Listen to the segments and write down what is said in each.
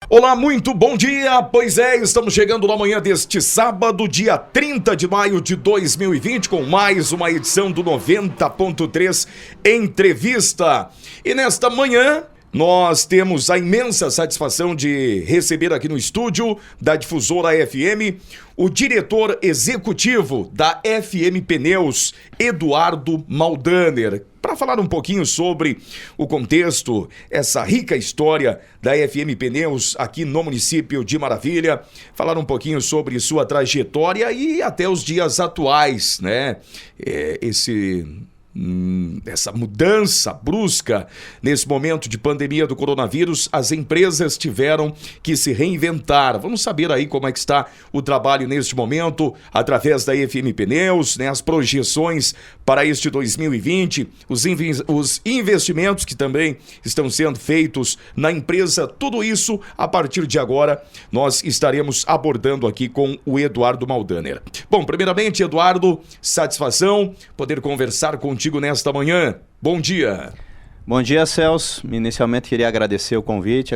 Olá, muito bom dia! Pois é, estamos chegando na manhã deste sábado, dia 30 de maio de 2020, com mais uma edição do 90.3 Entrevista. E nesta manhã, nós temos a imensa satisfação de receber aqui no estúdio da Difusora FM o diretor executivo da FM Pneus, Eduardo Maldaner, para falar um pouquinho sobre o contexto, essa rica história da FM Pneus aqui no município de Maravilha, falar um pouquinho sobre sua trajetória e até os dias atuais, né? Essa mudança brusca nesse momento de pandemia do coronavírus, as empresas tiveram que se reinventar. Vamos saber aí como é que está o trabalho neste momento, através da FM Pneus, né, as projeções para este 2020, os investimentos que também estão sendo feitos na empresa, tudo isso a partir de agora nós estaremos abordando aqui com o Eduardo Maldaner. Bom, primeiramente, Eduardo, satisfação poder conversar contigo nesta manhã. Bom dia. Bom dia, Celso. Inicialmente queria agradecer seu convite,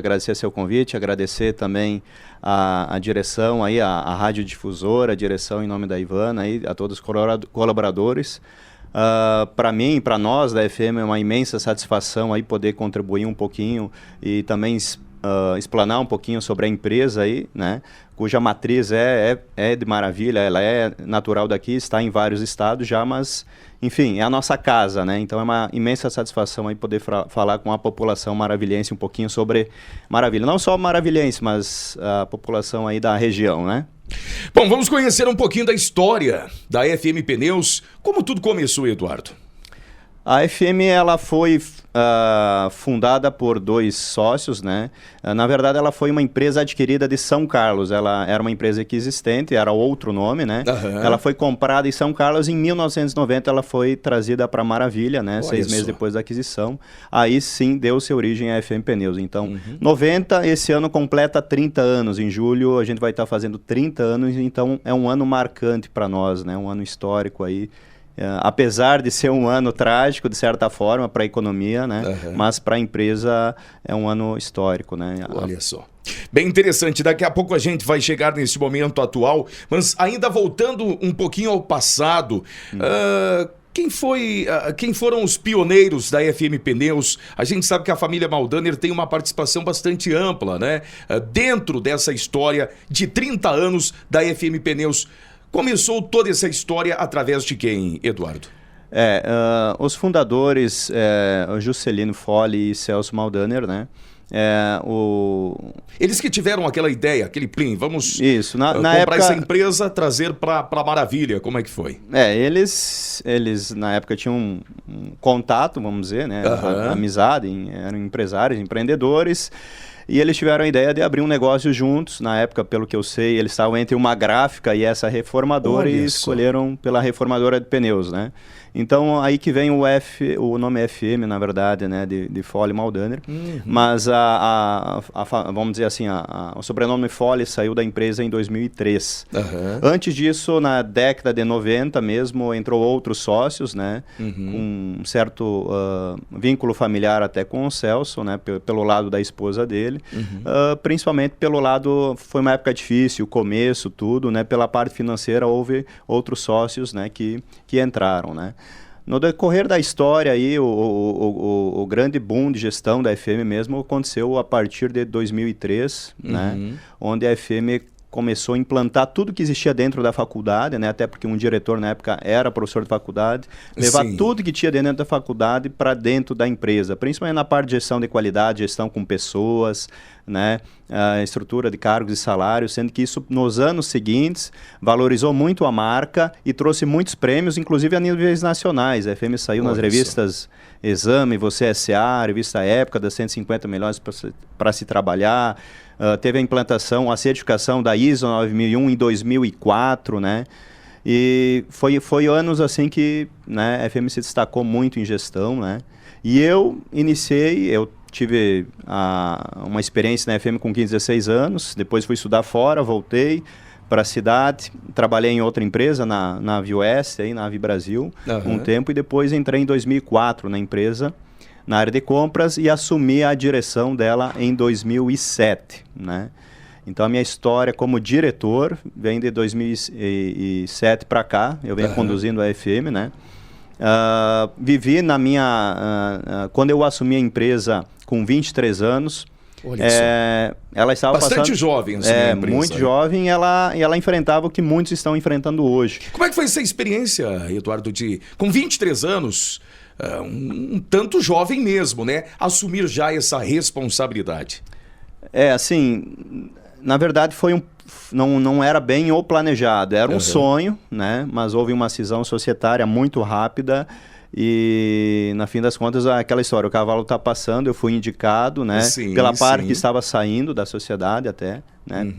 agradecer também a direção aí, a Rádio Difusora, a direção em nome da Ivana aí, a todos os colaboradores. Para mim, para nós da FM é uma imensa satisfação aí poder contribuir um pouquinho e também explanar um pouquinho sobre a empresa aí, né, cuja matriz é de Maravilha, ela é natural daqui, está em vários estados já, mas enfim, é a nossa casa, né? Então é uma imensa satisfação aí poder falar com a população maravilhense um pouquinho sobre Maravilha. Não só maravilhense, mas a população aí da região, né? Bom, vamos conhecer um pouquinho da história da FM Pneus. Como tudo começou, Eduardo? A FM ela foi fundada por dois sócios, né? Na verdade, ela foi uma empresa adquirida de São Carlos. Ela era uma empresa aqui existente, era outro nome, né? Uhum. Ela foi comprada em São Carlos em 1990. Ela foi trazida para Maravilha, né? 6 meses depois da aquisição. Aí sim deu-se origem à FM Pneus. Então, 90, esse ano completa 30 anos. Em julho a gente vai estar fazendo 30 anos. Então, é um ano marcante para nós, né? Um ano histórico aí. Apesar de ser um ano trágico, de certa forma, para a economia, né? Mas para a empresa é um ano histórico, né? Olha só. Bem interessante, daqui a pouco a gente vai chegar nesse momento atual, mas ainda voltando um pouquinho ao passado, quem foram os pioneiros da FM Pneus? A gente sabe que a família Maldaner tem uma participação bastante ampla, né? Dentro dessa história de 30 anos da FM Pneus. Começou toda essa história através de quem, Eduardo? Os fundadores, o Juscelino Fole e Celso Maldaner, né? Eles que tiveram aquela ideia, aquele plim, vamos na comprar época... essa empresa, trazer para Maravilha, como é que foi? Eles na época tinham um contato, vamos dizer, né? Amizade, eram empresários, empreendedores. E eles tiveram a ideia de abrir um negócio juntos. Na época, pelo que eu sei, eles estavam entre uma gráfica e essa reformadora. Olha, e escolheram pela reformadora de pneus, né? Então, aí que vem o nome FM, na verdade, né? De Fole Maldaner. Mas, vamos dizer assim, o sobrenome Fole saiu da empresa em 2003. Antes disso, na década de 90 mesmo, entrou outros sócios, né? Com um certo vínculo familiar até com o Celso, né? Pelo lado da esposa dele. Principalmente pelo lado, foi uma época difícil, o começo, tudo, né? Pela parte financeira, houve outros sócios, né? Que entraram, né? No decorrer da história aí, o grande boom de gestão da FM mesmo aconteceu a partir de 2003, né? Onde a FM começou a implantar tudo que existia dentro da faculdade, né? Até porque um diretor na época era professor de faculdade, levar tudo que tinha dentro da faculdade para dentro da empresa, principalmente na parte de gestão de qualidade, gestão com pessoas, né? A estrutura de cargos e salários, sendo que isso nos anos seguintes valorizou muito a marca e trouxe muitos prêmios, inclusive a níveis nacionais. A FM saiu nas revistas Exame, Você S.A., revista Época, das 150 melhores para se trabalhar. Teve a implantação, a certificação da ISO 9001 em 2004, né? E foi anos assim que, né, a FM se destacou muito em gestão, né? E eu tive uma experiência na FM com 15, 16 anos, depois fui estudar fora, voltei para a cidade, trabalhei em outra empresa, na Avi Oeste, aí, na Avi Brasil, um tempo, e depois entrei em 2004 na empresa, na área de compras e assumi a direção dela em 2007, né? Então, a minha história como diretor vem de 2007 para cá. Eu venho conduzindo a FM, né? Vivi na minha... quando eu assumi a empresa com 23 anos, ela estava bastante jovem, assim, a empresa, muito jovem, e ela enfrentava o que muitos estão enfrentando hoje. Como é que foi essa experiência, Eduardo, com 23 anos, um tanto jovem mesmo, né? Assumir já essa responsabilidade? Assim, na verdade não era bem o planejado, era um sonho, né? Mas houve uma cisão societária muito rápida e, na fim das contas, aquela história, o cavalo está passando, eu fui indicado, né? Sim, pela parte que estava saindo da sociedade até, né?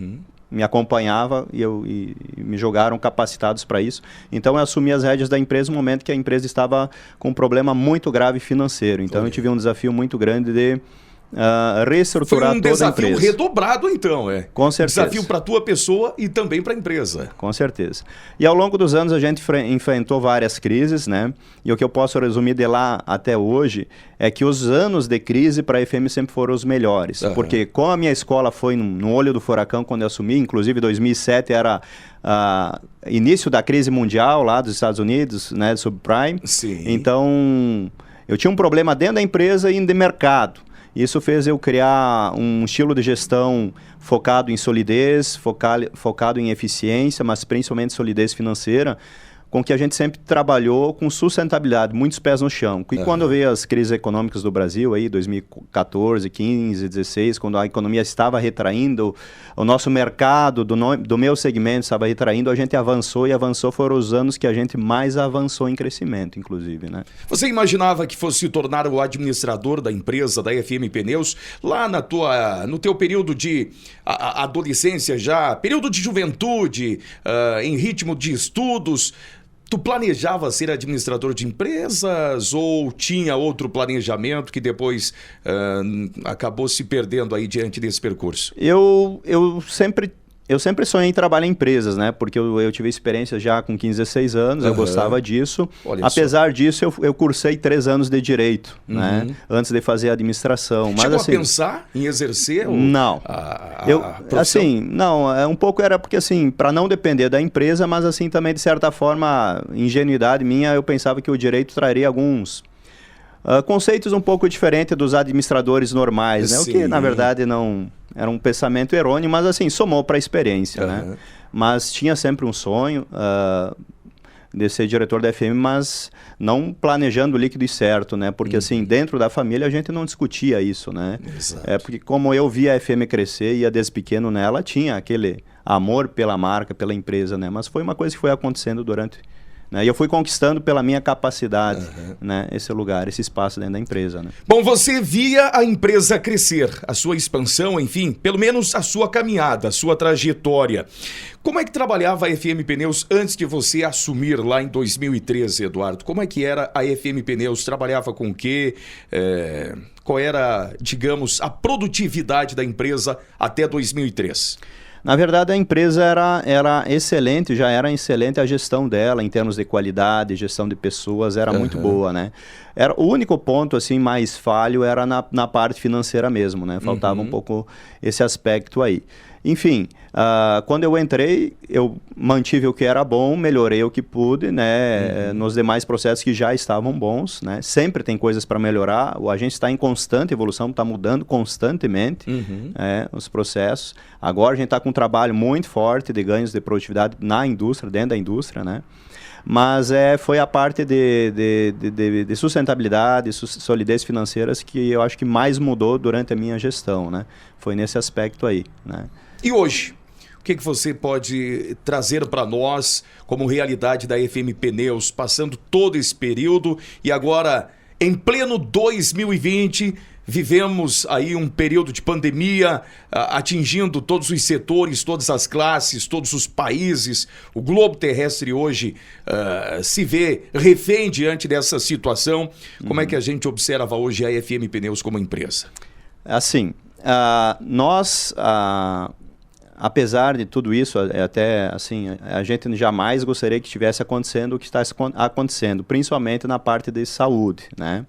Me acompanhava e me jogaram capacitados para isso. Então, eu assumi as rédeas da empresa no momento que a empresa estava com um problema muito grave financeiro. Então, eu tive um desafio muito grande de reestruturar toda a empresa. Foi um desafio redobrado, então, Com certeza. Desafio para a tua pessoa e também para a empresa. Com certeza. E ao longo dos anos a gente enfrentou várias crises, né? E o que eu posso resumir de lá até hoje é que os anos de crise para a FM sempre foram os melhores. Porque como a minha escola foi no olho do furacão quando eu assumi, inclusive 2007 era início da crise mundial lá dos Estados Unidos, né? Subprime. Sim. Então, eu tinha um problema dentro da empresa e de mercado. Isso fez eu criar um estilo de gestão focado em solidez, focado em eficiência, mas principalmente solidez financeira, com que a gente sempre trabalhou com sustentabilidade, muitos pés no chão. E quando veio as crises econômicas do Brasil, aí 2014, 15, 16, quando a economia estava retraindo, o nosso mercado do meu segmento estava retraindo, a gente avançou e avançou, foram os anos que a gente mais avançou em crescimento, inclusive, né? Você imaginava que fosse se tornar o administrador da empresa, da FM Pneus, lá no teu período de adolescência já, período de juventude, em ritmo de estudos? Tu planejava ser administrador de empresas ou tinha outro planejamento que depois acabou se perdendo aí diante desse percurso? Eu sempre sonhei em trabalhar em empresas, né? Porque eu tive experiência já com 15, 16 anos, eu gostava disso. Apesar disso, eu cursei 3 anos de Direito, né? Antes de fazer administração. Chegou a pensar em exercer? Não. Não, um pouco era porque, assim, para não depender da empresa, mas, assim, também, de certa forma, ingenuidade minha, eu pensava que o Direito traria alguns conceitos um pouco diferentes dos administradores normais, né? O que, na verdade, não... Era um pensamento errôneo, mas assim, somou para a experiência, né? Mas tinha sempre um sonho de ser diretor da FM, mas não planejando o líquido certo, né? Porque assim, dentro da família a gente não discutia isso, né? Exato. Porque como eu via a FM crescer, ia desde pequeno nela, tinha aquele amor pela marca, pela empresa, né? Mas foi uma coisa que foi acontecendo durante... E eu fui conquistando pela minha capacidade, né, esse lugar, esse espaço dentro da empresa. Né? Bom, você via a empresa crescer, a sua expansão, enfim, pelo menos a sua caminhada, a sua trajetória. Como é que trabalhava a FM Pneus antes de você assumir lá em 2013, Eduardo? Como é que era a FM Pneus? Trabalhava com o quê? Qual era, digamos, a produtividade da empresa até 2003? Na verdade, a empresa era excelente, já era excelente a gestão dela, em termos de qualidade, gestão de pessoas, era muito boa, né? O único ponto, assim, mais falho era na parte financeira mesmo, né? Faltava um pouco esse aspecto aí. Enfim, quando eu entrei, eu mantive o que era bom, melhorei o que pude, né? Nos demais processos que já estavam bons, né? Sempre tem coisas para melhorar, a gente está em constante evolução, está mudando constantemente os processos. Agora a gente está com um trabalho muito forte de ganhos de produtividade na indústria, dentro da indústria, né? Mas foi a parte de sustentabilidade, solidez financeiras que eu acho que mais mudou durante a minha gestão, né? Foi nesse aspecto aí, né? E hoje, o que você pode trazer para nós como realidade da FM Pneus, passando todo esse período e agora, em pleno 2020, vivemos aí um período de pandemia atingindo todos os setores, todas as classes, todos os países. O globo terrestre hoje se vê refém diante dessa situação. Como é que a gente observa hoje a FM Pneus como empresa? Assim, nós... apesar de tudo isso, até assim, a gente jamais gostaria que estivesse acontecendo o que está acontecendo, principalmente na parte de saúde, né?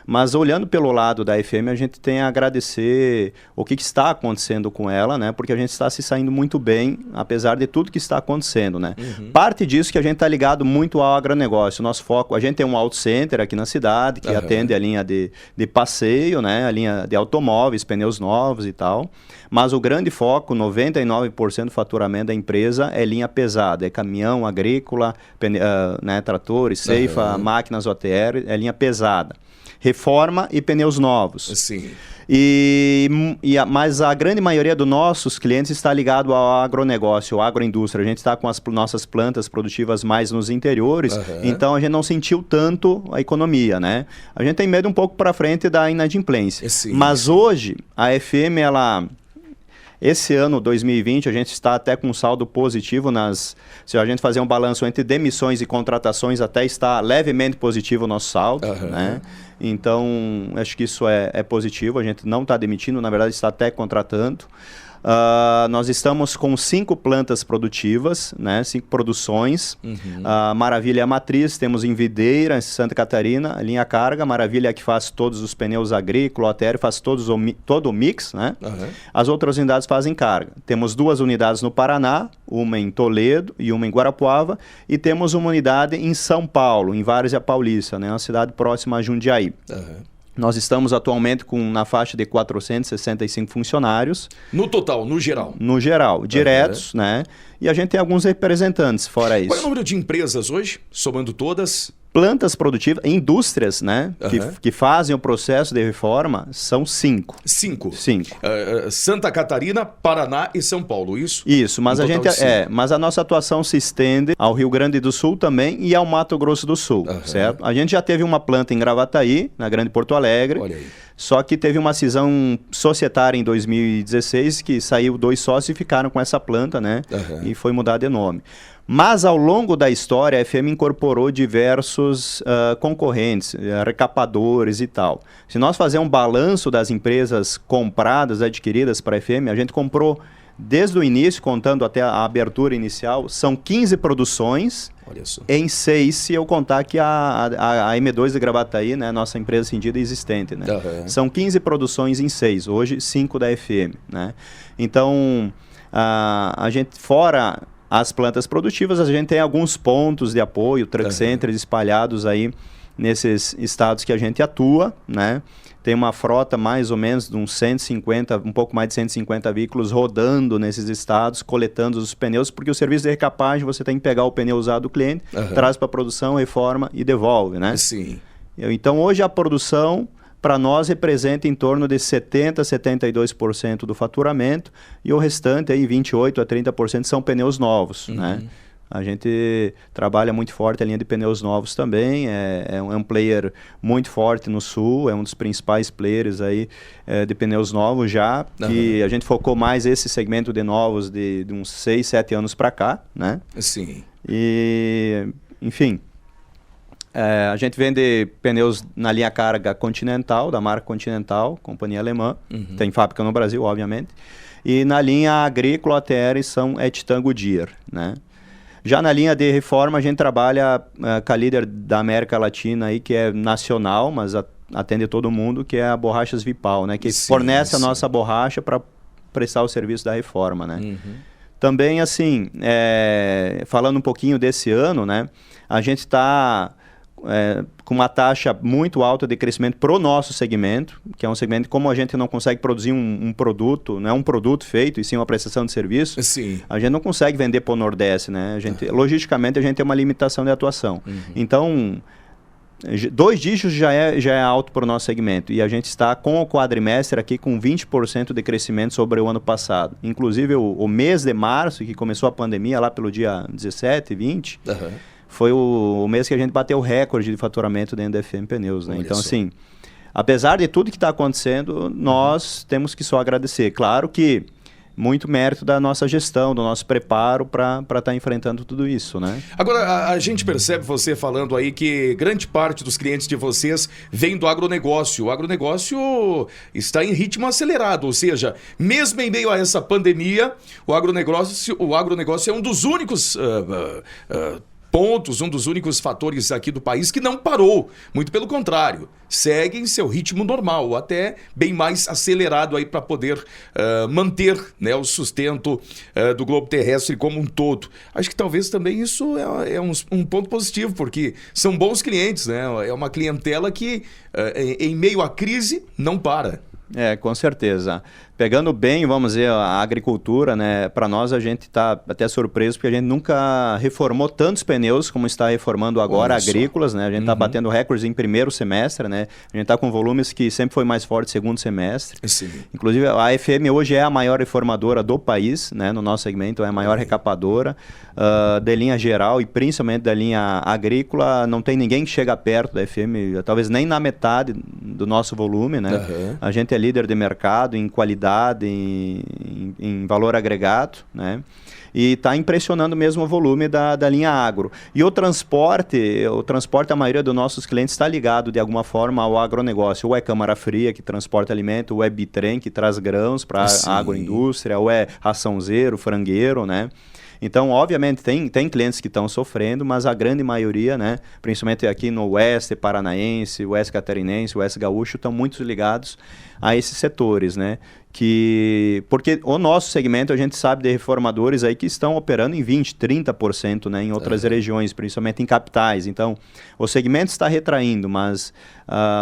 Mas olhando pelo lado da FM, a gente tem a agradecer o que está acontecendo com ela, né? Porque a gente está se saindo muito bem, apesar de tudo que está acontecendo, né? Parte disso que a gente está ligado muito ao agronegócio. Nosso foco, a gente tem um auto center aqui na cidade, que atende a linha de passeio, né? A linha de automóveis, pneus novos e tal. Mas o grande foco, 99% do faturamento da empresa é linha pesada, é caminhão agrícola, né, tratores, ceifa, máquinas OTR, é linha pesada. Reforma e pneus novos. Sim. Mas a grande maioria dos nossos clientes está ligado ao agronegócio, à agroindústria. A gente está com as nossas plantas produtivas mais nos interiores, então a gente não sentiu tanto a economia, né? A gente tem medo um pouco para frente da inadimplência. Sim. Mas hoje, a FM, esse ano, 2020, a gente está até com um saldo positivo se a gente fazer um balanço entre demissões e contratações, até está levemente positivo o nosso saldo, né? Então, acho que isso é positivo, a gente não está demitindo, na verdade está até contratando. Nós estamos com 5 plantas produtivas, né? 5 produções. Maravilha Matriz, temos em Videira, em Santa Catarina, a linha carga. Maravilha que faz todos os pneus agrícolas, OTR faz todo o mix, né? As outras unidades fazem carga. Temos 2 unidades no Paraná, uma em Toledo e uma em Guarapuava, e temos uma unidade em São Paulo, em Várzea Paulista, né? Uma cidade próxima a Jundiaí. Nós estamos atualmente na faixa de 465 funcionários. No total, no geral? No geral, diretos, né? E a gente tem alguns representantes fora isso. Qual é o número de empresas hoje, somando todas? Plantas produtivas, indústrias, né? Que fazem o processo de reforma, são 5. 5? 5. Santa Catarina, Paraná e São Paulo, isso? Isso, mas mas a nossa atuação se estende ao Rio Grande do Sul também e ao Mato Grosso do Sul, certo? A gente já teve uma planta em Gravataí, na Grande Porto Alegre. Olha aí. Só que teve uma cisão societária em 2016 que saiu 2 sócios e ficaram com essa planta, né? E foi mudar de nome. Mas ao longo da história, a FM incorporou diversos concorrentes, recapadores e tal. Se nós fazermos um balanço das empresas compradas, adquiridas para a FM, a gente comprou desde o início, contando até a abertura inicial, são 15 produções. Olha só. Em 6, se eu contar que a M2 de Gravataí, né, nossa empresa cindida existente, né? São 15 produções em 6, hoje 5 da FM, né? Então, a gente, fora as plantas produtivas, a gente tem alguns pontos de apoio, truck centers espalhados aí nesses estados que a gente atua, né? Tem uma frota mais ou menos de uns 150, um pouco mais de 150 veículos rodando nesses estados, coletando os pneus, porque o serviço de recapagem, você tem que pegar o pneu usado do cliente, traz para a produção, reforma e devolve, né? Sim. Então, hoje a produção, para nós, representa em torno de 70% a 72% do faturamento, e o restante, aí, 28% a 30% são pneus novos, né? A gente trabalha muito forte a linha de pneus novos também, é um player muito forte no Sul, é um dos principais players aí de pneus novos já, que a gente focou mais esse segmento de novos de uns 6, 7 anos para cá, né? Sim. E, enfim, a gente vende pneus na linha carga Continental, da marca Continental, companhia alemã, tem fábrica no Brasil, obviamente, e na linha agrícola ATR são Titan Goodyear, né? Já na linha de reforma, a gente trabalha com a líder da América Latina, aí, que é nacional, mas atende todo mundo, que é a Borrachas Vipal, né? Que fornece a nossa borracha para prestar o serviço da reforma, né? Também, assim, falando um pouquinho desse ano, né? A gente está com uma taxa muito alta de crescimento para o nosso segmento, que é um segmento, como a gente não consegue produzir um produto, não é um produto feito, e sim uma prestação de serviço, a gente não consegue vender para o Nordeste, né? Logisticamente, a gente tem uma limitação de atuação. Então, 2 dígitos já é alto para o nosso segmento, e a gente está com o quadrimestre aqui com 20% de crescimento sobre o ano passado. Inclusive, o mês de março, que começou a pandemia, lá pelo dia 17, 20... foi o mês que a gente bateu o recorde de faturamento dentro da FM Pneus, né? Então, assim, apesar de tudo que está acontecendo, nós temos que só agradecer. Claro que muito mérito da nossa gestão, do nosso preparo para estar enfrentando tudo isso, né? Agora, a gente percebe você falando aí que grande parte dos clientes de vocês vem do agronegócio. O agronegócio está em ritmo acelerado, ou seja, mesmo em meio a essa pandemia, o agronegócio é um dos únicos pontos, um dos únicos fatores aqui do país que não parou. Muito pelo contrário, segue em seu ritmo normal, até bem mais acelerado aí para poder manter, né, o sustento do globo terrestre como um todo. Acho que talvez também isso é um ponto positivo, porque são bons clientes, né? É uma clientela que em meio à crise não para. Com certeza. Pegando bem, vamos dizer, a agricultura, né? Para nós, a gente está até surpreso, porque a gente nunca reformou tantos pneus como está reformando agora agrícolas, né? A gente está batendo recordes em primeiro semestre, né? A gente está com volumes que sempre foi mais forte segundo semestre. Sim. Inclusive, a AFM hoje é a maior reformadora do país, né? No nosso segmento, é a maior recapadora de linha geral e principalmente da linha agrícola. Não tem ninguém que chega perto da AFM, talvez nem na metade do nosso volume, né? A gente é líder de mercado em qualidade, em valor agregado, né? E está impressionando mesmo o volume da linha agro. E o transporte, a maioria dos nossos clientes está ligado de alguma forma ao agronegócio. Ou é câmara fria, que transporta alimento, ou é bitrem, que traz grãos para a agroindústria, ou é raçãozeiro, frangueiro, né? Então, obviamente, tem clientes que estão sofrendo, mas a grande maioria, né, principalmente aqui no oeste paranaense, oeste catarinense, oeste gaúcho, estão muito ligados a esses setores, né? Porque o nosso segmento, a gente sabe de reformadores aí que estão operando em 20%, 30%, né, em outras regiões, principalmente em capitais. Então, o segmento está retraindo, mas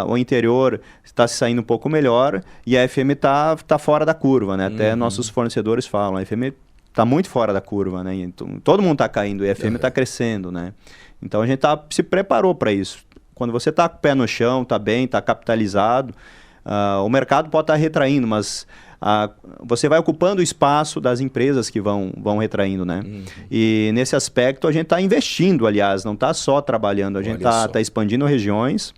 o interior está se saindo um pouco melhor e a FM está fora da curva, né? Até nossos fornecedores falam, a FM está muito fora da curva, né? Então, todo mundo está caindo e a FM está crescendo, né? Então a gente se preparou para isso. Quando você está com o pé no chão, está bem, está capitalizado, o mercado pode estar retraindo, mas você vai ocupando o espaço das empresas que vão retraindo, né? E nesse aspecto a gente está investindo, aliás, não está só trabalhando, a gente está expandindo regiões.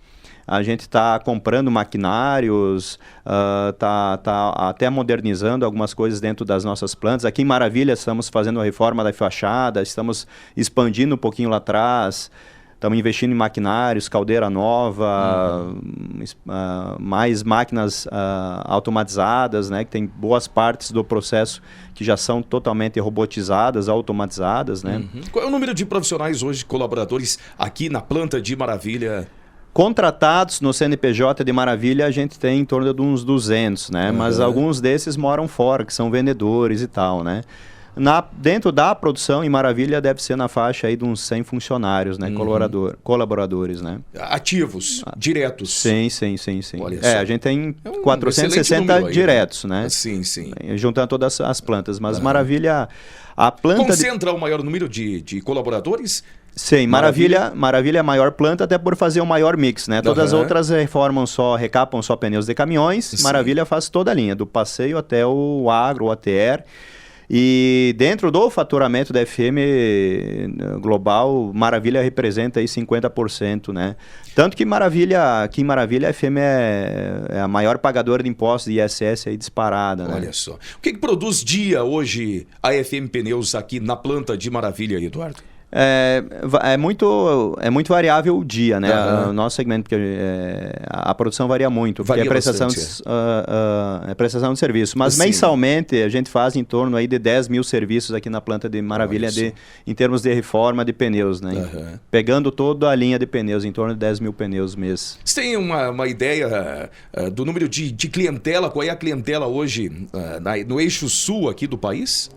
A gente está comprando maquinários, está até modernizando algumas coisas dentro das nossas plantas. Aqui em Maravilha estamos fazendo a reforma da fachada, estamos expandindo um pouquinho lá atrás, estamos investindo em maquinários, caldeira nova, mais máquinas automatizadas, né, que tem boas partes do processo que já são totalmente robotizadas, automatizadas, né? Qual é o número de profissionais hoje, colaboradores aqui na planta de Maravilha? Contratados no CNPJ de Maravilha, a gente tem em torno de uns 200, né? Mas alguns desses moram fora, que são vendedores e tal, né? Dentro da produção, em Maravilha, deve ser na faixa aí de uns 100 funcionários, né? Colaboradores, né? Ativos, diretos. Sim. Olha só. A gente tem 460 diretos, né? Sim. Juntando todas as plantas. Mas Maravilha, a planta... Concentra o maior número de colaboradores? Sim, Maravilha é a maior planta, até por fazer um maior mix, né? Todas as outras recapam só pneus de caminhões. Sim. Maravilha faz toda a linha, do passeio até o agro, o ATR. E dentro do faturamento da FM global, Maravilha representa aí 50%, né? Tanto que aqui em Maravilha a FM é a maior pagadora de impostos de ISS aí disparada, né? Olha só. O que produz dia hoje a FM Pneus aqui na planta de Maravilha, Eduardo? É muito variável o dia, né? O nosso segmento, a produção varia muito, porque é prestação de serviço. Mas mensalmente a gente faz em torno aí de 10 mil serviços aqui na planta de Maravilha em termos de reforma de pneus, né? Pegando toda a linha de pneus, em torno de 10 mil pneus mês. Você tem uma ideia do número de clientela? Qual é a clientela hoje no eixo sul aqui do país?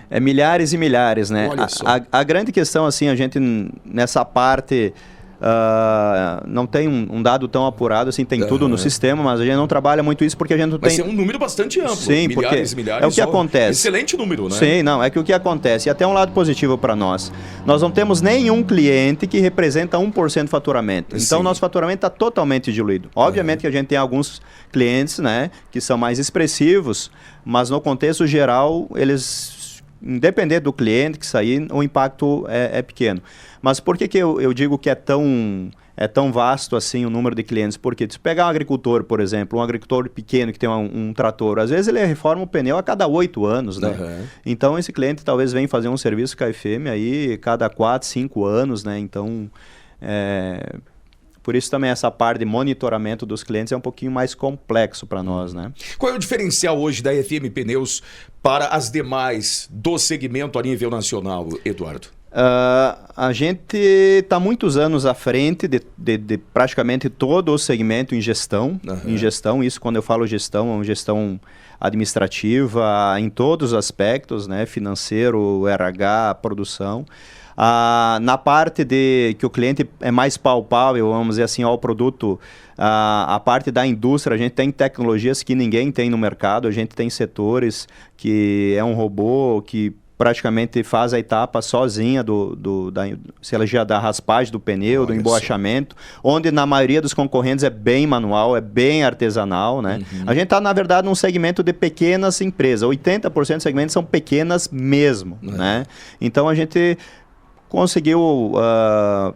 É milhares e milhares, né? Olha só. A grande questão, assim, a gente nessa parte não tem um dado tão apurado, assim, tem tudo no sistema, mas a gente não trabalha muito isso porque a gente não tem... Vai ser um número bastante amplo. Sim, milhares, porque milhares. é o que acontece. Excelente número, né? Sim, é que o que acontece, e até um lado positivo para nós. Nós não temos nenhum cliente que representa 1% do faturamento. Então, nosso faturamento está totalmente diluído. Obviamente que a gente tem alguns clientes, né, que são mais expressivos, mas no contexto geral, eles... Independente do cliente que sair, o impacto é pequeno. Mas por que eu digo que é tão vasto assim o número de clientes? Porque se pegar um agricultor, por exemplo, um agricultor pequeno que tem um trator, às vezes ele reforma o pneu a cada 8 anos, né? Então esse cliente talvez venha fazer um serviço com a FM aí cada 4, 5 anos, né? Então, por isso também essa parte de monitoramento dos clientes é um pouquinho mais complexo para nós, né? Qual é o diferencial hoje da FM Pneus para as demais do segmento a nível nacional, Eduardo? A gente está muitos anos à frente de praticamente todo o segmento em gestão. Uhum. Em gestão, isso quando eu falo gestão, é uma gestão administrativa em todos os aspectos, né? Financeiro, RH, produção. Na parte de que o cliente é mais palpável, vamos dizer assim, ao produto, a parte da indústria, a gente tem tecnologias que ninguém tem no mercado, a gente tem setores que é um robô que praticamente faz a etapa sozinha seja da raspagem do pneu, do emborrachamento, onde na maioria dos concorrentes é bem manual, é bem artesanal, né? Uhum. A gente está, na verdade, num segmento de pequenas empresas. 80% dos segmentos são pequenas mesmo, né? Então, a gente conseguiu,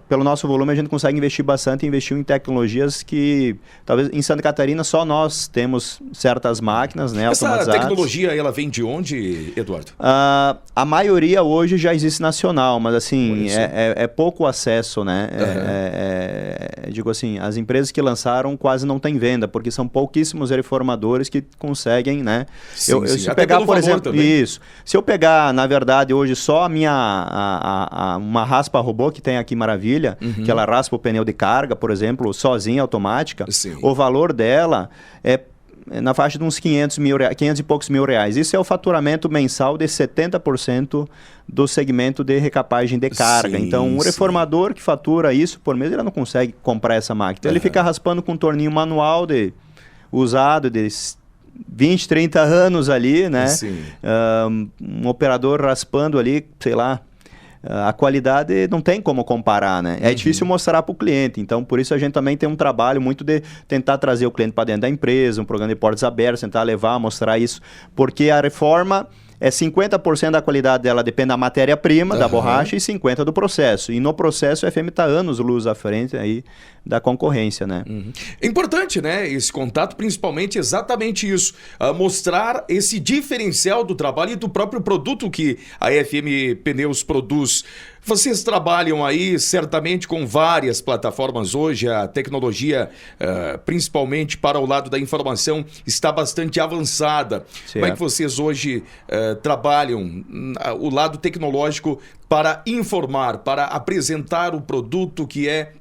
pelo nosso volume, a gente consegue investir bastante, investiu em tecnologias que, talvez, em Santa Catarina, só nós temos certas máquinas, né, automatizadas. Essa tecnologia, ela vem de onde, Eduardo? A maioria hoje já existe nacional, mas, assim, é pouco acesso, né? Digo assim, as empresas que lançaram quase não têm venda, porque são pouquíssimos reformadores que conseguem, né? Sim, sim. Se eu pegar, por exemplo, também. Se eu pegar, na verdade, hoje só uma raspa robô que tem aqui Maravilha, que ela raspa o pneu de carga, por exemplo, sozinha, automática, o valor dela é na faixa de uns 500 e poucos mil reais. Isso é o faturamento mensal de 70% do segmento de recapagem de carga. Sim, então, um reformador que fatura isso por mês, ele não consegue comprar essa máquina. Então, ele fica raspando com um torninho manual usado de 20, 30 anos ali, né? Um operador raspando ali, sei lá, a qualidade não tem como comparar, né? É difícil mostrar para o cliente. Então, por isso a gente também tem um trabalho muito de tentar trazer o cliente para dentro da empresa, um programa de portas abertas, tentar levar, mostrar isso. Porque a reforma é 50% da qualidade dela depende da matéria-prima, da borracha, e 50% do processo. E no processo, o FM está anos-luz à frente aí da concorrência, né? É importante, né? Esse contato, principalmente, exatamente isso. Mostrar esse diferencial do trabalho e do próprio produto que a FM Pneus produz. Vocês trabalham aí certamente com várias plataformas hoje, a tecnologia, principalmente para o lado da informação, está bastante avançada. Certo. Como é que vocês hoje trabalham o lado tecnológico para informar, para apresentar o produto que é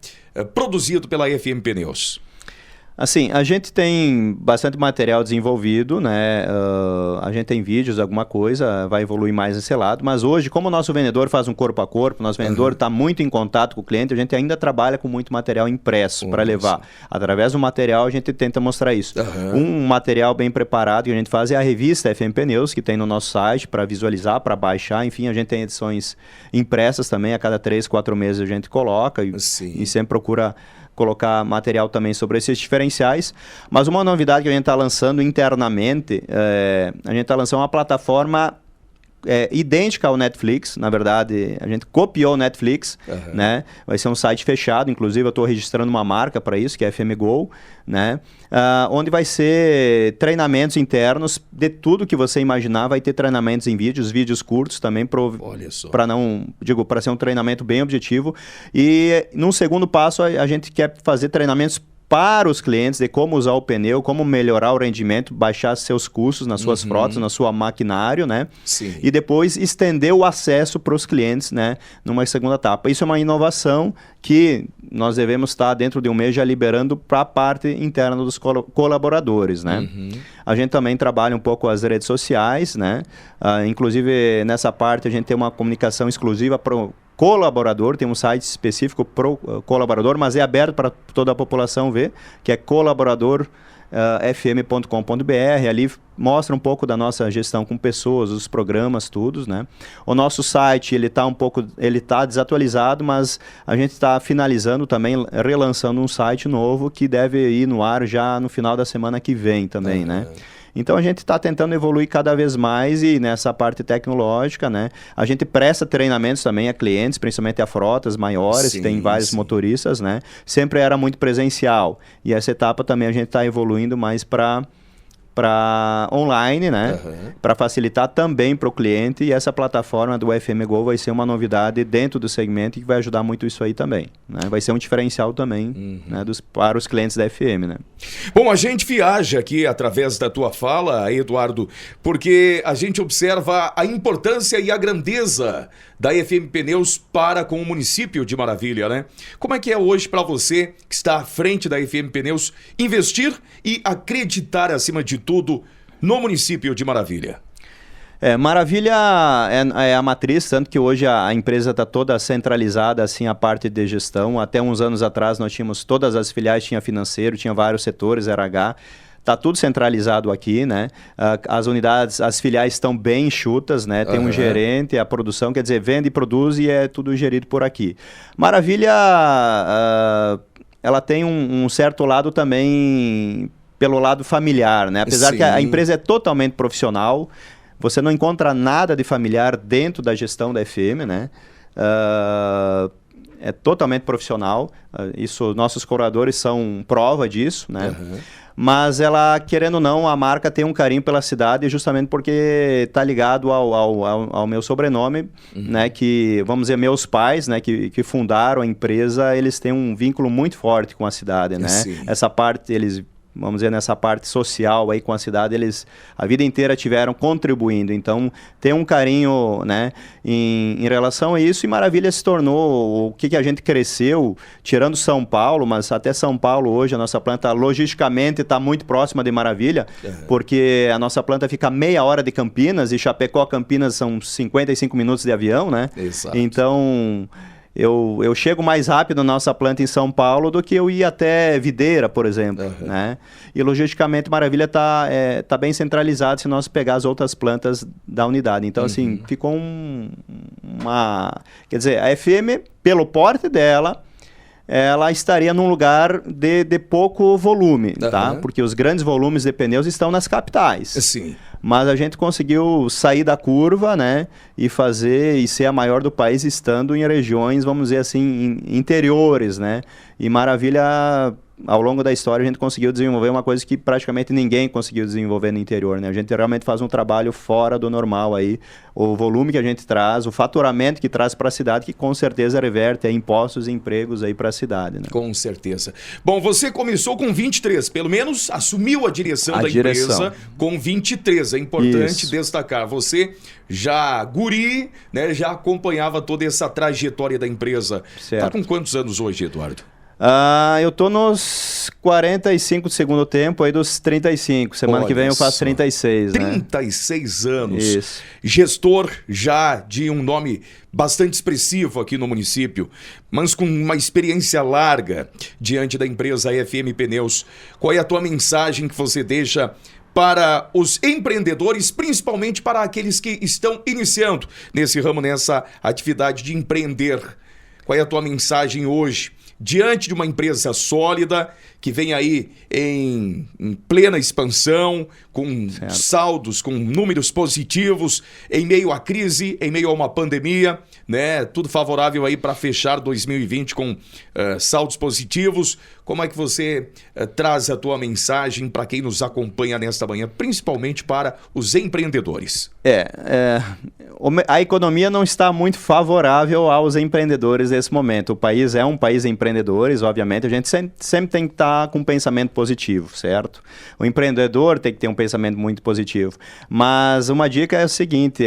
produzido pela FM Pneus? Assim, a gente tem bastante material desenvolvido, né? A gente tem vídeos, alguma coisa, vai evoluir mais nesse lado, mas hoje, como o nosso vendedor faz um corpo a corpo, nosso vendedor está muito em contato com o cliente, a gente ainda trabalha com muito material impresso para levar. Através do material, a gente tenta mostrar isso. Um material bem preparado que a gente faz é a revista FM Pneus, que tem no nosso site para visualizar, para baixar, enfim, a gente tem edições impressas também, a cada 3, 4 meses a gente coloca e sempre procura colocar material também sobre esses diferenciais. Mas uma novidade que a gente está lançando internamente, a gente está lançando uma plataforma idêntica ao Netflix. Na verdade, a gente copiou o Netflix, né? Vai ser um site fechado, inclusive eu estou registrando uma marca para isso, que é FM Go, né? Onde vai ser treinamentos internos de tudo que você imaginar, vai ter treinamentos em vídeos curtos também, para ser um treinamento bem objetivo. E num segundo passo, a gente quer fazer treinamentos para os clientes de como usar o pneu, como melhorar o rendimento, baixar seus custos nas suas frotas, na sua maquinário, né? E depois estender o acesso para os clientes, né? Numa segunda etapa. Isso é uma inovação que nós devemos estar dentro de um mês já liberando para a parte interna dos colaboradores, né? A gente também trabalha um pouco as redes sociais, né? Inclusive, nessa parte, a gente tem uma comunicação exclusiva para o colaborador, tem um site específico para o colaborador, mas é aberto para toda a população ver, que é colaboradorfm.com.br. Ali mostra um pouco da nossa gestão com pessoas, os programas, tudo, né? O nosso site, ele tá desatualizado, mas a gente está finalizando também, relançando um site novo que deve ir no ar já no final da semana que vem também, né? Então, a gente está tentando evoluir cada vez mais e nessa parte tecnológica, né? A gente presta treinamentos também a clientes, principalmente a frotas maiores, tem vários motoristas, né? Sempre era muito presencial. E essa etapa também a gente está evoluindo mais para para online, né? Para facilitar também para o cliente, e essa plataforma do FM Go vai ser uma novidade dentro do segmento e que vai ajudar muito isso aí também, né? Vai ser um diferencial também, né, para os clientes da FM, né? Bom, a gente viaja aqui através da tua fala, Eduardo, porque a gente observa a importância e a grandeza da FM Pneus para com o município de Maravilha, né? Como é que é hoje para você, que está à frente da FM Pneus, investir e acreditar, acima de tudo, no município de Maravilha? Maravilha é a matriz, tanto que hoje a empresa está toda centralizada, assim, a parte de gestão. Até uns anos atrás nós tínhamos todas as filiais, tinha financeiro, tinha vários setores, RH. Está tudo centralizado aqui, né? As unidades, as filiais estão bem enxutas, né? Tem um gerente, a produção, quer dizer, vende e produz e é tudo gerido por aqui. Maravilha, ela tem um certo lado também pelo lado familiar, né? Apesar que a empresa é totalmente profissional, você não encontra nada de familiar dentro da gestão da FM, né? É totalmente profissional, isso, nossos colaboradores são prova disso, né? Mas ela, querendo ou não, a marca tem um carinho pela cidade justamente porque está ligado ao meu sobrenome, né? Que, vamos dizer, meus pais, né? Que fundaram a empresa, eles têm um vínculo muito forte com a cidade, né? Essa parte, eles... Vamos dizer, nessa parte social aí com a cidade, eles a vida inteira tiveram contribuindo. Então, tem um carinho, né, em relação a isso. E Maravilha se tornou o que a gente cresceu, tirando São Paulo, mas até São Paulo hoje, a nossa planta logisticamente está muito próxima de Maravilha, porque a nossa planta fica meia hora de Campinas, e Chapecó, Campinas são 55 minutos de avião, né? Exato. Então... Eu chego mais rápido na nossa planta em São Paulo do que eu ir até Videira, por exemplo, né? E logisticamente Maravilha tá bem centralizado se nós pegar as outras plantas da unidade. Então, assim, ficou Quer dizer, a FM, pelo porte dela, ela estaria num lugar de pouco volume, tá? Porque os grandes volumes de pneus estão nas capitais. Sim. Mas a gente conseguiu sair da curva, né? E ser a maior do país estando em regiões, vamos dizer assim, interiores, né? E Maravilha, ao longo da história, a gente conseguiu desenvolver uma coisa que praticamente ninguém conseguiu desenvolver no interior, né? A gente realmente faz um trabalho fora do normal aí. O volume que a gente traz, o faturamento que traz para a cidade, que com certeza reverte a impostos e empregos aí para a cidade, né? Com certeza. Bom, você começou com 23, pelo menos assumiu a direção da empresa com 23. É importante destacar. Você já guri, né? Já acompanhava toda essa trajetória da empresa. Certo. Tá com quantos anos hoje, Eduardo? Eu tô nos 45 do segundo tempo, aí dos 35. Semana que vem eu faço 36, 36 anos. Isso. Gestor já de um nome bastante expressivo aqui no município, mas com uma experiência larga diante da empresa FM Pneus. Qual é a tua mensagem que você deixa para os empreendedores, principalmente para aqueles que estão iniciando nesse ramo, nessa atividade de empreender? Qual é a tua mensagem hoje? Diante de uma empresa sólida, que vem aí em plena expansão, com saldos, com números positivos, em meio à crise, em meio a uma pandemia, né? Tudo favorável aí para fechar 2020 com saldos positivos. Como é que você traz a tua mensagem para quem nos acompanha nesta manhã, principalmente para os empreendedores? A economia não está muito favorável aos empreendedores nesse momento. O país é um país de empreendedores, obviamente. A gente sempre tem que estar com um pensamento positivo, certo? O empreendedor tem que ter um pensamento muito positivo. Mas uma dica é o seguinte,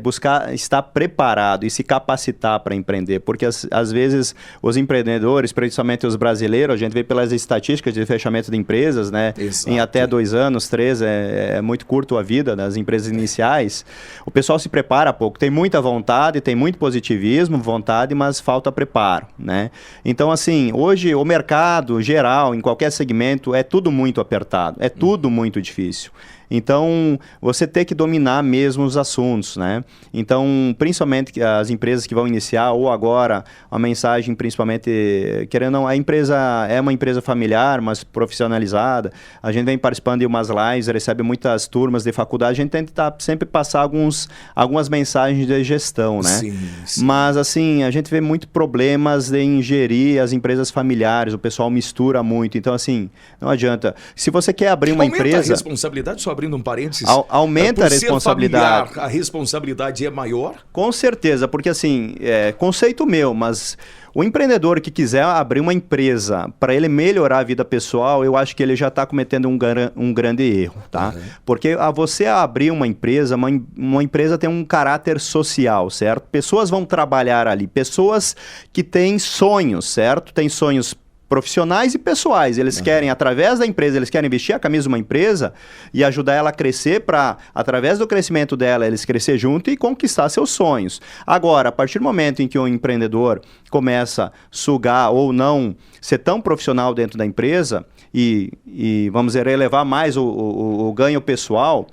buscar estar preparado e se capacitar para empreender. Porque às vezes os empreendedores, principalmente os brasileiros, a gente vê pelas estatísticas de fechamento de empresas, né? Exato. Em até 2 anos, 3, é muito curto a vida das empresas iniciais. O pessoal se prepara pouco. Tem muita vontade, tem muito positivismo, vontade, mas falta preparo, né? Então, assim, hoje o mercado geral, em qualquer segmento, é tudo muito apertado, é tudo muito difícil. Então, você tem que dominar mesmo os assuntos, né? Então, principalmente as empresas que vão iniciar, ou agora, a mensagem principalmente, querendo ou não, a empresa é uma empresa familiar, mas profissionalizada, a gente vem participando de umas lives, recebe muitas turmas de faculdade, a gente tenta sempre passar algumas mensagens de gestão, né? Sim, sim. Mas, assim, a gente vê muito problemas de ingerir as empresas familiares, o pessoal mistura muito, então, assim, não adianta. Se você quer abrir uma empresa... Aumenta a responsabilidade, só abrindo um parênteses. Aumenta a responsabilidade. Familiar, a responsabilidade é maior? Com certeza, porque assim, conceito meu, mas o empreendedor que quiser abrir uma empresa para ele melhorar a vida pessoal, eu acho que ele já está cometendo um grande erro, tá? Uhum. Porque você abrir uma empresa tem um caráter social, certo? Pessoas vão trabalhar ali, pessoas que têm sonhos, certo? Tem sonhos profissionais e pessoais. Eles querem, através da empresa, eles querem vestir a camisa de uma empresa e ajudar ela a crescer para, através do crescimento dela, eles crescer junto e conquistar seus sonhos. Agora, a partir do momento em que um empreendedor começa a sugar ou não ser tão profissional dentro da empresa e vamos dizer, elevar mais o ganho pessoal,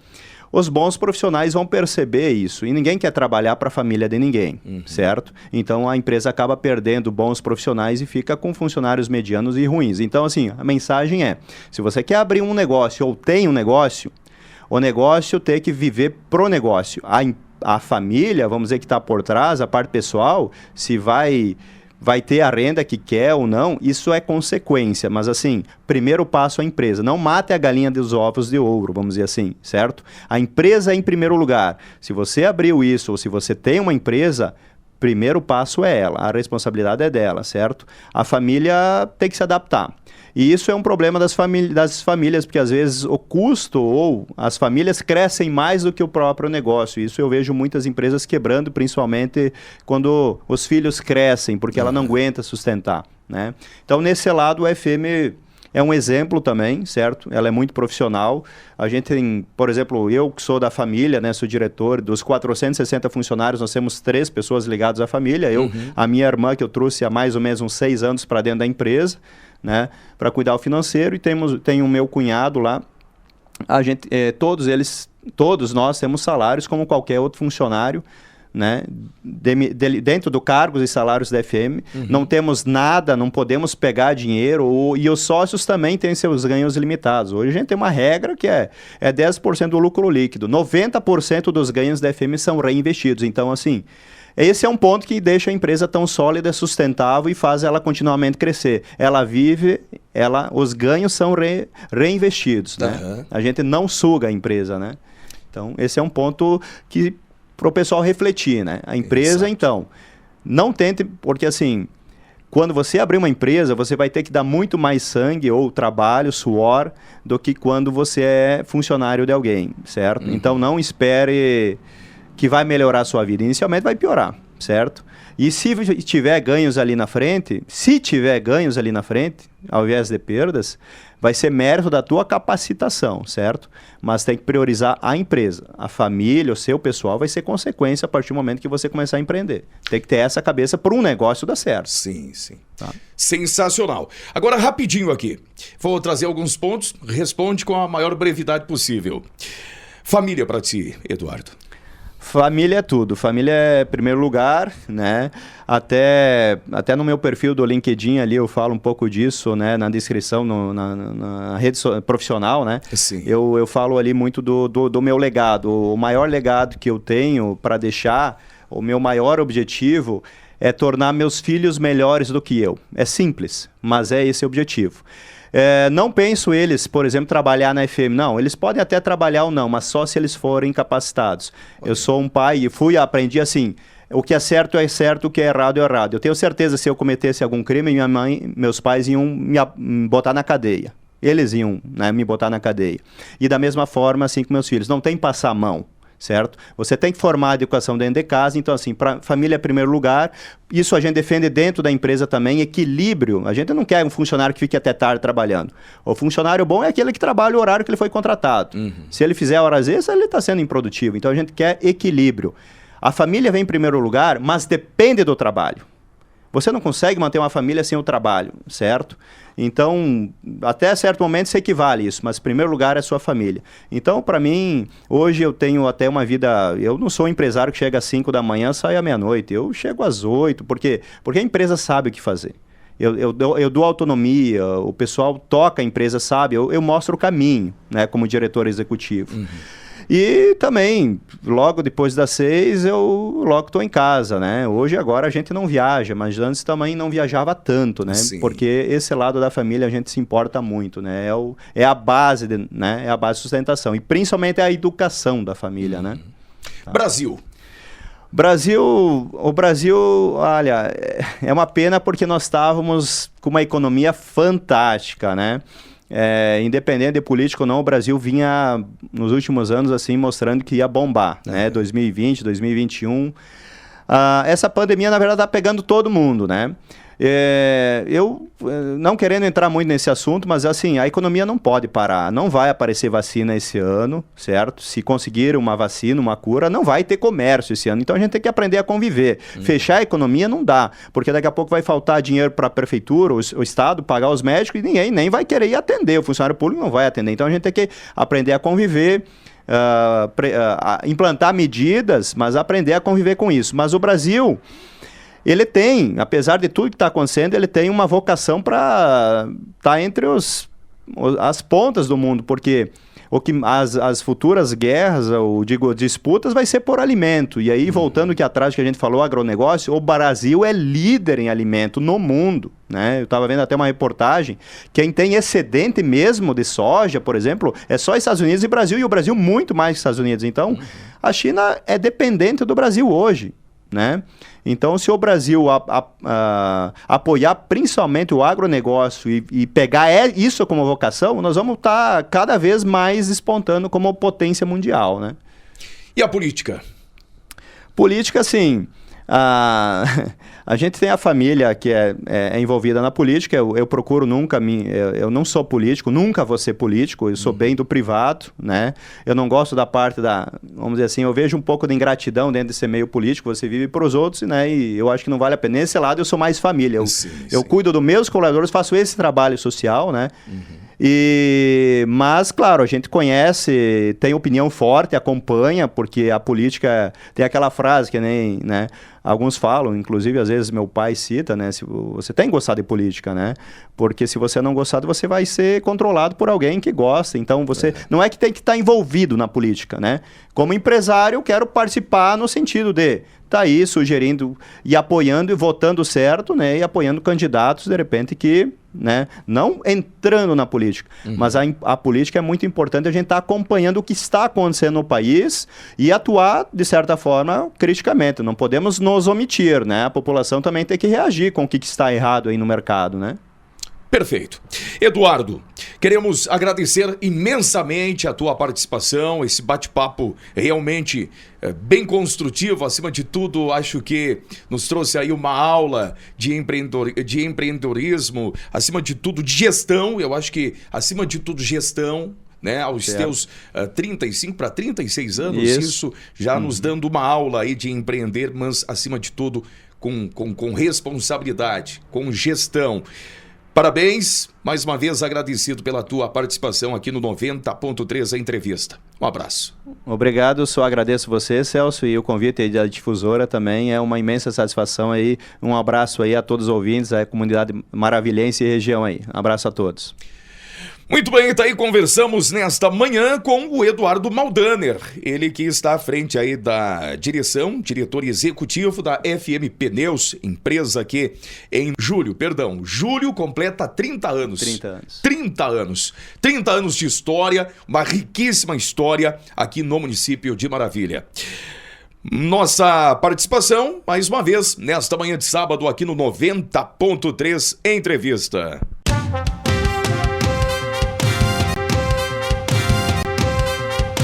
os bons profissionais vão perceber isso. E ninguém quer trabalhar para a família de ninguém, certo? Então, a empresa acaba perdendo bons profissionais e fica com funcionários medianos e ruins. Então, assim, a mensagem é, se você quer abrir um negócio ou tem um negócio, o negócio tem que viver pro negócio. A família, vamos dizer que está por trás, a parte pessoal, se vai ter a renda que quer ou não, isso é consequência. Mas assim, primeiro passo é a empresa. Não mate a galinha dos ovos de ouro, vamos dizer assim, certo? A empresa é em primeiro lugar. Se você abriu isso ou se você tem uma empresa, primeiro passo é ela. A responsabilidade é dela, certo? A família tem que se adaptar. E isso é um problema das famílias, porque às vezes o custo ou as famílias crescem mais do que o próprio negócio. Isso eu vejo muitas empresas quebrando, principalmente quando os filhos crescem, porque ela não aguenta sustentar, né? Então, nesse lado, o FM é um exemplo também, certo? Ela é muito profissional. A gente tem, por exemplo, eu que sou da família, né, sou diretor, dos 460 funcionários, nós temos 3 pessoas ligadas à família. A minha irmã, que eu trouxe há mais ou menos uns 6 anos para dentro da empresa, né, para cuidar do financeiro, e tem o meu cunhado lá. A gente, todos nós temos salários como qualquer outro funcionário, né, dentro do cargos e salários da FM. Não temos nada, não podemos pegar dinheiro, e os sócios também têm seus ganhos limitados. Hoje a gente tem uma regra que é 10% do lucro líquido, 90% dos ganhos da FM são reinvestidos. Então, assim, esse é um ponto que deixa a empresa tão sólida, sustentável e faz ela continuamente crescer. Ela vive, os ganhos são reinvestidos, né? A gente não suga a empresa, né? Então, esse é um ponto que para o pessoal refletir, né? A empresa, então, não tente, porque assim, quando você abrir uma empresa, você vai ter que dar muito mais sangue ou trabalho, suor, do que quando você é funcionário de alguém, certo? Então, não espere que vai melhorar a sua vida. Inicialmente vai piorar, certo? E se tiver ganhos ali na frente, ao invés de perdas, vai ser mérito da tua capacitação, certo? Mas tem que priorizar a empresa. A família, o seu pessoal vai ser consequência a partir do momento que você começar a empreender. Tem que ter essa cabeça para um negócio dar certo. Sim, sim. Tá. Sensacional. Agora, rapidinho aqui. Vou trazer alguns pontos. Responde com a maior brevidade possível. Família para ti, Eduardo. Família é tudo. Família é primeiro lugar, né? Até no meu perfil do LinkedIn ali eu falo um pouco disso, né? Na descrição, na rede profissional, né? Sim. Eu falo ali muito do meu legado. O maior legado que eu tenho para deixar, o meu maior objetivo é tornar meus filhos melhores do que eu. É simples, mas é esse o objetivo. Não penso eles, por exemplo, trabalhar na FM. Não, eles podem até trabalhar ou não, mas só se eles forem capacitados. Okay. Eu sou um pai e aprendi assim, o que é certo, o que é errado. Eu tenho certeza, se eu cometesse algum crime, minha mãe, meus pais iam me botar na cadeia. Eles iam, né, me botar na cadeia. E da mesma forma, assim com meus filhos. Não tem que passar a mão. Certo? Você tem que formar a educação dentro de casa, então assim, para família é primeiro lugar, isso a gente defende dentro da empresa também, equilíbrio. A gente não quer um funcionário que fique até tarde trabalhando. O funcionário bom é aquele que trabalha o horário que ele foi contratado. Se ele fizer horas extras, ele está sendo improdutivo. Então a gente quer equilíbrio. A família vem em primeiro lugar, mas depende do trabalho. você não consegue manter uma família sem o trabalho, certo? Então, até certo momento se equivale isso, mas em primeiro lugar é a sua família. Então, para mim, hoje eu tenho até uma vida... Eu não sou um empresário que chega às 5 da manhã e sai à meia-noite. Eu chego às 8, porque a empresa sabe o que fazer. Eu dou autonomia, o pessoal toca a empresa, sabe? Eu mostro o caminho, né, como diretor executivo. Uhum. E também, logo depois das 6, eu logo estou em casa, né? Hoje, agora, a gente não viaja, mas antes também não viajava tanto, né? Sim. Porque esse lado da família a gente se importa muito, né? É a base, né? É a base de sustentação. E principalmente a educação da família, né? Tá. O Brasil, olha, é uma pena porque nós estávamos com uma economia fantástica, né? Independente de político ou não, o Brasil vinha nos últimos anos assim mostrando que ia bombar, né? 2020, 2021. Essa pandemia, na verdade, está pegando todo mundo, né? Eu não querendo entrar muito nesse assunto, mas assim, a economia não pode parar, não vai aparecer vacina esse ano, certo? Se conseguir uma vacina, uma cura, não vai ter comércio esse ano, então a gente tem que aprender a conviver. Fechar a economia não dá, porque daqui a pouco vai faltar dinheiro para a prefeitura, o Estado, pagar os médicos e ninguém nem vai querer ir atender, o funcionário público não vai atender, então a gente tem que aprender a conviver, implantar medidas, mas aprender a conviver com isso. Mas o Brasil... ele tem, apesar de tudo que está acontecendo, ele tem uma vocação para estar entre as pontas do mundo, porque as futuras guerras, ou digo, disputas, vai ser por alimento. E aí, voltando aqui atrás que a gente falou, agronegócio, o Brasil é líder em alimento no mundo, né? Eu estava vendo até uma reportagem, quem tem excedente mesmo de soja, por exemplo, é só Estados Unidos e Brasil, e o Brasil muito mais que Estados Unidos. Então, a China é dependente do Brasil hoje, né? Então, se o Brasil apoiar principalmente o agronegócio e pegar isso como vocação, nós vamos estar cada vez mais despontando como potência mundial, né? E a política? Política, assim... a gente tem a família que é envolvida na política. Eu procuro nunca eu não sou político, nunca vou ser político, eu sou bem do privado, né? Eu não gosto da parte vamos dizer assim, eu vejo um pouco de ingratidão dentro de ser meio político, você vive para os outros, né? E eu acho que não vale a pena. Nesse lado eu sou mais família, eu cuido dos meus colaboradores, faço esse trabalho social, né? Mas, claro, a gente conhece, tem opinião forte, acompanha, porque a política tem aquela frase que nem, né, alguns falam, inclusive às vezes meu pai cita, né, se você tem que gostar de política, né, porque se você não gostar, você vai ser controlado por alguém que gosta, então você não é que tem que estar envolvido na política, né, como empresário eu quero participar no sentido de tá aí sugerindo e apoiando e votando certo, né, e apoiando candidatos de repente que, né, não entrando na política, mas a política é muito importante, a gente tá acompanhando o que está acontecendo no país e atuar, de certa forma, criticamente. Não podemos nos omitir, né? A população também tem que reagir com o que está errado aí no mercado, né? Perfeito. Eduardo, queremos agradecer imensamente a tua participação, esse bate-papo realmente bem construtivo, acima de tudo, acho que nos trouxe aí uma aula de empreendedorismo, acima de tudo, de gestão, eu acho que, acima de tudo, gestão, né, aos teus 35 para 36 anos, isso já nos dando uma aula aí de empreender, mas, acima de tudo, com responsabilidade, com gestão. Parabéns, mais uma vez agradecido pela tua participação aqui no 90.3 a entrevista. Um abraço. Obrigado, só agradeço você, Celso, e o convite aí da difusora também é uma imensa satisfação aí. Um abraço aí a todos os ouvintes, a comunidade maravilhense e região aí. Um abraço a todos. Muito bem, tá aí, conversamos nesta manhã com o Eduardo Maldaner, ele que está à frente aí da diretor executivo da FM Pneus, empresa que em julho completa 30 anos. 30 anos de história, uma riquíssima história aqui no município de Maravilha. Nossa participação, mais uma vez, nesta manhã de sábado aqui no 90.3 Entrevista.